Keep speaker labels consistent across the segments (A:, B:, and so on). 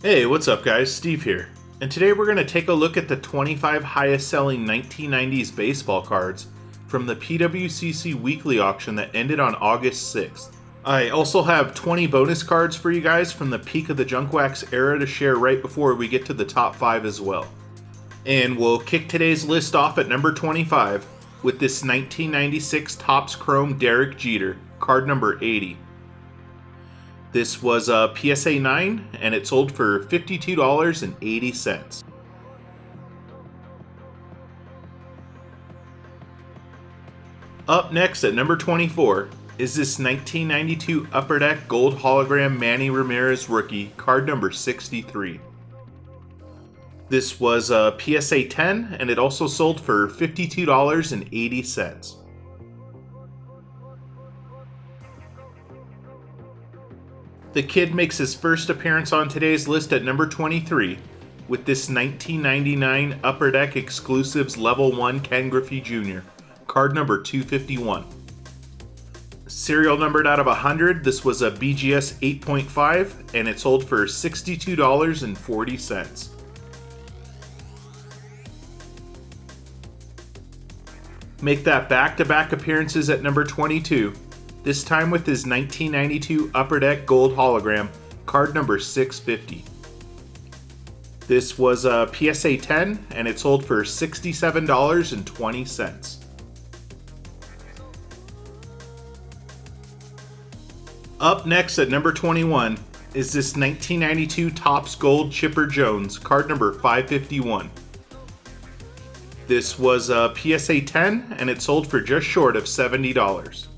A: Hey, what's up guys? Steve here. And today we're going to take a look at the 25 highest selling 1990s baseball cards from the pwcc weekly auction that ended on August 6th. I also have 20 bonus cards for you guys from the peak of the junk wax era to share right before we get to the top 5 as well. And we'll kick today's list off at number 25 with this 1996 Topps Chrome Derek Jeter, card number 80. This was a PSA 9 and it sold for $52.80. Up next at number 24 is this 1992 Upper Deck Gold Hologram Manny Ramirez rookie, card number 63. This was a PSA 10 and it also sold for $52.80. The kid makes his first appearance on today's list at number 23 with this 1999 Upper Deck Exclusives Level 1 Ken Griffey Jr., card number 251. Serial numbered out of 100, this was a BGS 8.5 and it sold for $62.40. Make that back-to-back appearances at number 22. This time with his 1992 Upper Deck Gold Hologram, card number 650. This was a PSA 10 and it sold for $67.20. Up next at number 21 is this 1992 Topps Gold Chipper Jones, card number 551. This was a PSA 10 and it sold for just short of $70.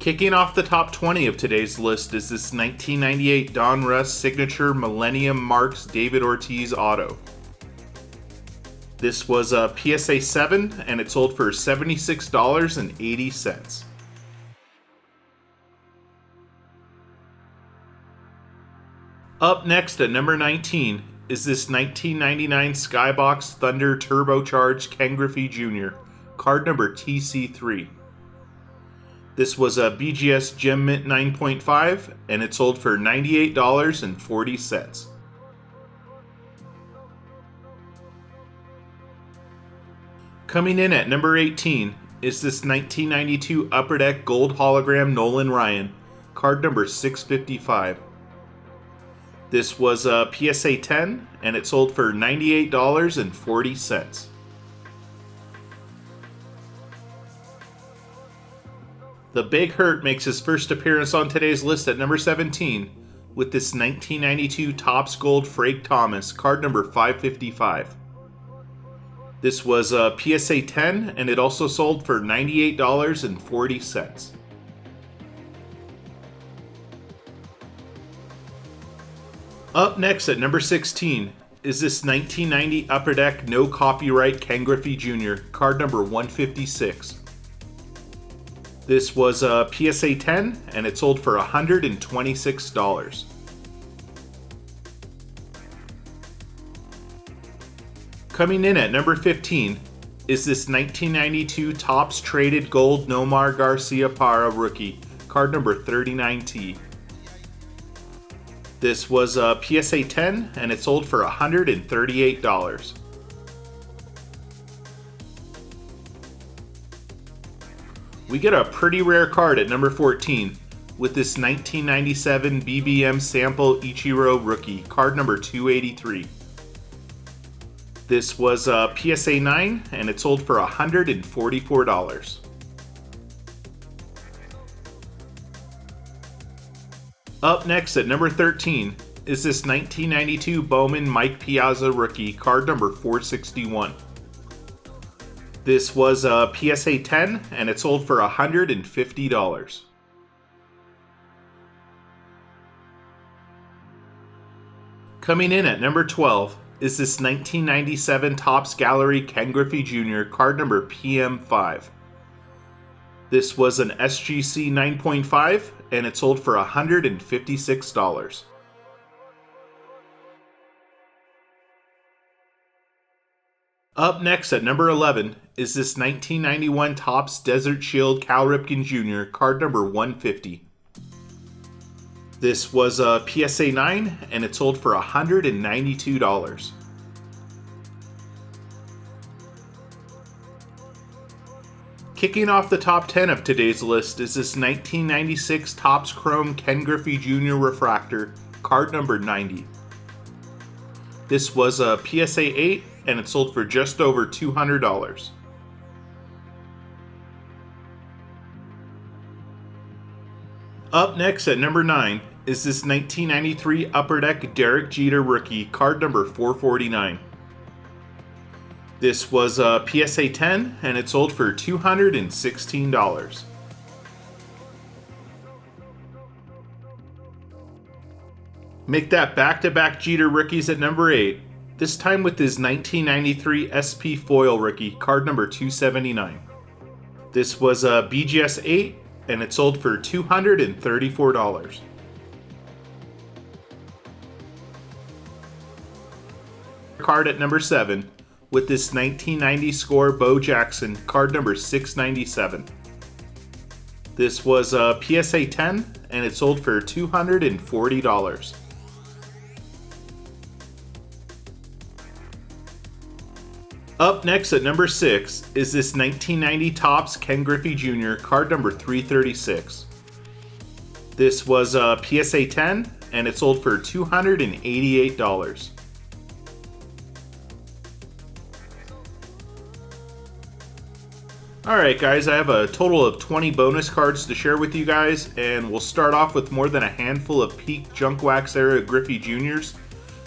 A: Kicking off the top 20 of today's list is this 1998 Don Russ Signature Millennium Marks David Ortiz Auto. This was a PSA 7 and it sold for $76.80. Up next at number 19 is this 1999 Skybox Thunder Turbocharged Ken Griffey Jr., card number TC3. This was a BGS Gem Mint 9.5 and it sold for $98.40. Coming in at number 18 is this 1992 Upper Deck Gold Hologram Nolan Ryan, card number 655. This was a PSA 10 and it sold for $98.40. The Big Hurt makes his first appearance on today's list at number 17 with this 1992 Topps Gold Frank Thomas, card number 555. This was a PSA 10 and it also sold for $98.40. Up next at number 16 is this 1990 Upper Deck No Copyright Ken Griffey Jr., card number 156. This was a PSA 10 and it sold for $126. Coming in at number 15 is this 1992 Topps Traded Gold Nomar Garcia Parra rookie, card number 39T. This was a PSA 10 and it sold for $138. We get a pretty rare card at number 14 with this 1997 BBM Sample Ichiro rookie, card number 283. This was a PSA 9 and it sold for $144. Up next at number 13 is this 1992 Bowman Mike Piazza rookie, card number 461. This was a PSA 10 and it sold for $150. Coming in at number 12 is this 1997 Topps Gallery Ken Griffey Jr., card number PM5. This was an SGC 9.5 and it sold for $156. Up next at number 11 is this 1991 Topps Desert Shield Cal Ripken Jr. card number 150. This was a PSA 9 and it sold for $192. Kicking off the top 10 of today's list is this 1996 Topps Chrome Ken Griffey Jr. Refractor, card number 90. This was a PSA 8 and it sold for just over $200. Up next at number 9 is this 1993 Upper Deck Derek Jeter rookie, card number 449. This was a PSA 10 and it sold for $216. Make that back-to-back Jeter rookies at number 8, this time with his 1993 SP Foil rookie, card number 279. This was a BGS 8 and it sold for $234. Card at number 7 with this 1990 score Bo Jackson, card number 697. This was a PSA 10 and it sold for $240. Up next at number 6 is this 1990 Topps Ken Griffey Jr. card number 336. This was a PSA 10 and it sold for $288. Alright guys, I have a total of 20 bonus cards to share with you guys, and we'll start off with more than a handful of peak Junk Wax era Griffey Jr.'s,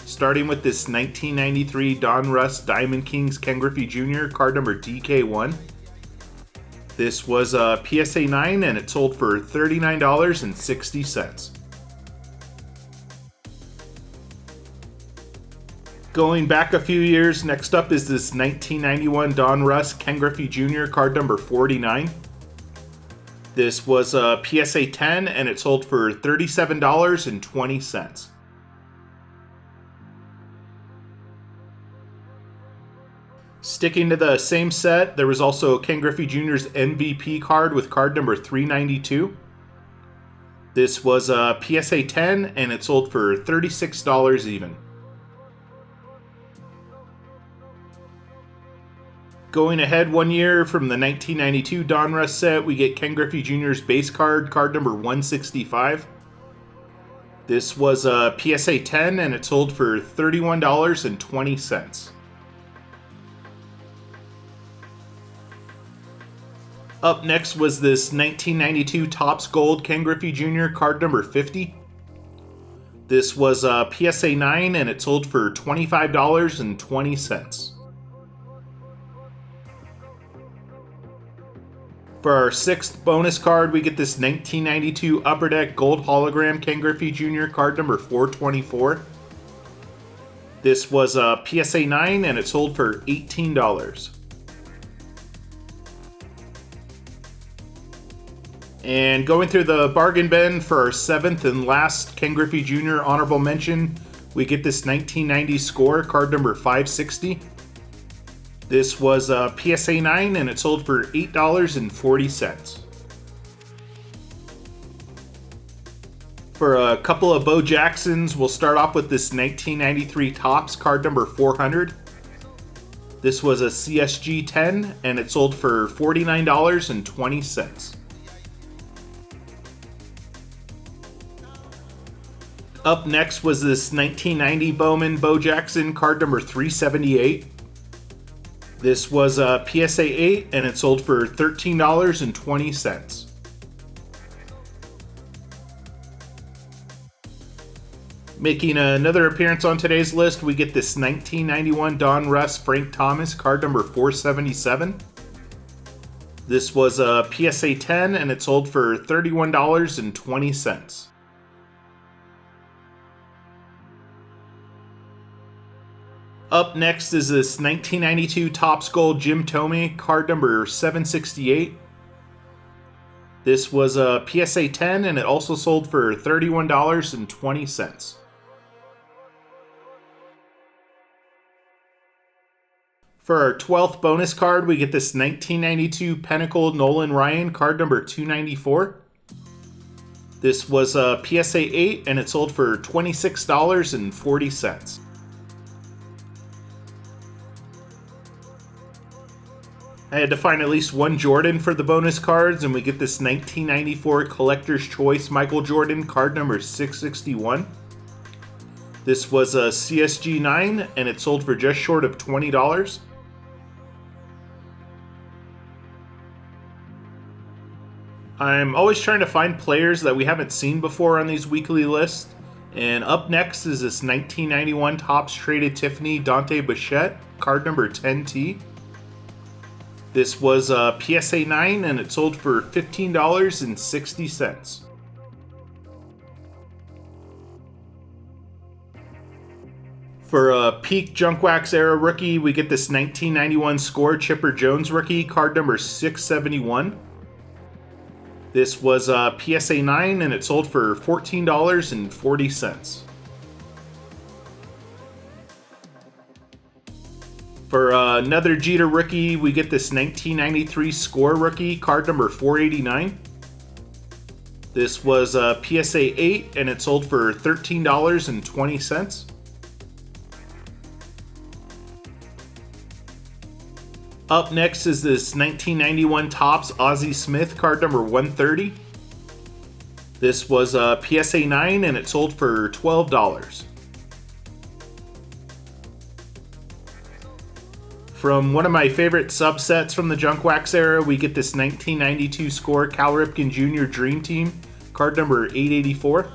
A: starting with this 1993 Don Russ Diamond Kings Ken Griffey Jr. card number DK1. This was a PSA 9 and it sold for $39.60. Going back a few years, next up is this 1991 Don Russ Ken Griffey Jr. card number 49. This was a PSA 10 and it sold for $37.20. Sticking to the same set, there was also Ken Griffey Jr.'s MVP card with card number 392. This was a PSA 10 and it sold for $36 even. Going ahead one year from the 1992 Don Russ set, we get Ken Griffey Jr.'s base card, card number 165. This was a PSA 10 and it sold for $31.20. Up next was this 1992 Topps Gold Ken Griffey Jr. card number 50. This was a PSA 9 and it sold for $25.20. For our 6th bonus card, we get this 1992 Upper Deck Gold Hologram Ken Griffey Jr. card number 424. This was a PSA 9 and it sold for $18. And going through the bargain bin for our 7th and last Ken Griffey Jr. honorable mention, we get this 1990 score card number 560. This was a PSA 9 and it sold for $8.40. For a couple of Bo Jacksons, we'll start off with this 1993 Topps card number 400. This was a CSG 10 and it sold for $49.20. Up next was this 1990 Bowman Bo Jackson card number 378. This was a PSA 8 and it sold for $13.20. Making another appearance on today's list, we get this 1991 Don Russ Frank Thomas card number 477. This was a PSA 10 and it sold for $31.20. Up next is this 1992 Topps Gold Jim Thome card number 768. This was a PSA 10 and it also sold for $31.20. For our 12th bonus card, we get this 1992 Pinnacle Nolan Ryan, card number 294. This was a PSA 8 and it sold for $26.40. I had to find at least one Jordan for the bonus cards, and we get this 1994 Collector's Choice Michael Jordan, card number 661. This was a CSG 9 and it sold for just short of $20. I'm always trying to find players that we haven't seen before on these weekly lists. And up next is this 1991 Topps Traded Tiffany Dante Bichette, card number 10T. This was a PSA 9 and it sold for $15.60. For a peak Junk Wax era rookie, we get this 1991 Score Chipper Jones rookie, card number 671. This was a PSA 9 and it sold for $14.40. For another Jeter rookie, we get this 1993 Score rookie, card number 489. This was a PSA 8 and it sold for $13.20. Up next is this 1991 Topps Ozzie Smith, card number 130. This was a PSA 9 and it sold for $12. From one of my favorite subsets from the Junk Wax era, we get this 1992 Score Cal Ripken Jr. Dream Team, card number 884.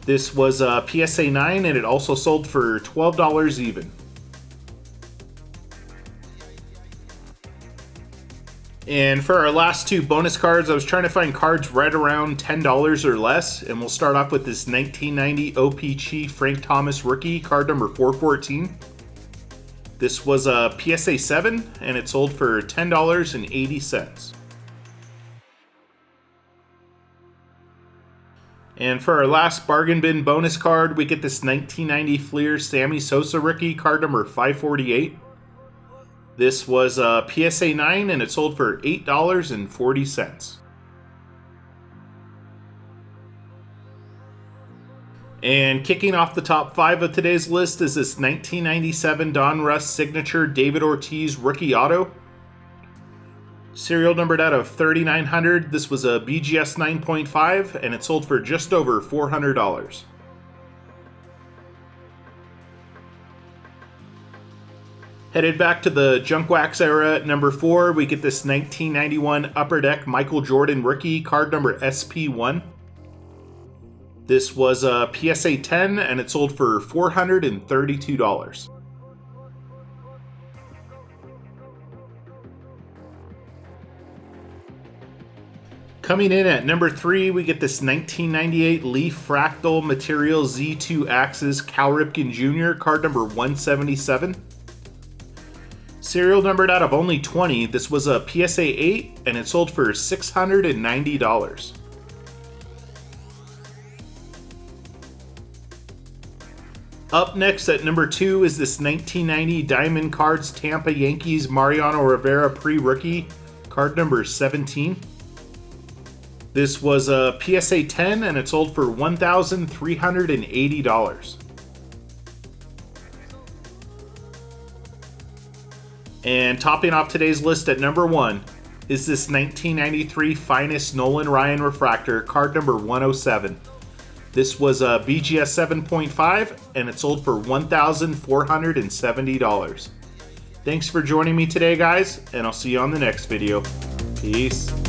A: This was a PSA 9 and it also sold for $12 even. And for our last two bonus cards, I was trying to find cards right around $10 or less. And we'll start off with this 1990 OPC Frank Thomas rookie, card number 414. This was a PSA 7 and it sold for $10.80. And for our last bargain bin bonus card, we get this 1990 Fleer Sammy Sosa rookie, card number 548. This was a PSA 9 and it sold for $8.40. And kicking off the top 5 of today's list is this 1997 Don Russ Signature David Ortiz Rookie Auto. Serial numbered out of 3900. This was a BGS 9.5 and it sold for just over $400. Headed back to the Junk Wax era at number 4, we get this 1991 Upper Deck Michael Jordan rookie, card number SP1. This was a PSA 10 and it sold for $432. Coming in at number 3, we get this 1998 Leaf Fractal Material Z2 Axis Cal Ripken Jr., card number 177. Serial numbered out of only 20, this was a PSA 8 and it sold for $690. Up next at number 2 is this 1990 Diamond Cards Tampa Yankees Mariano Rivera pre-rookie, card number 17. This was a PSA 10 and it sold for $1,380. And topping off today's list at number 1 is this 1993 Finest Nolan Ryan Refractor, card number 107. This was a BGS 7.5 and it sold for $1,470. Thanks for joining me today, guys, and I'll see you on the next video. Peace.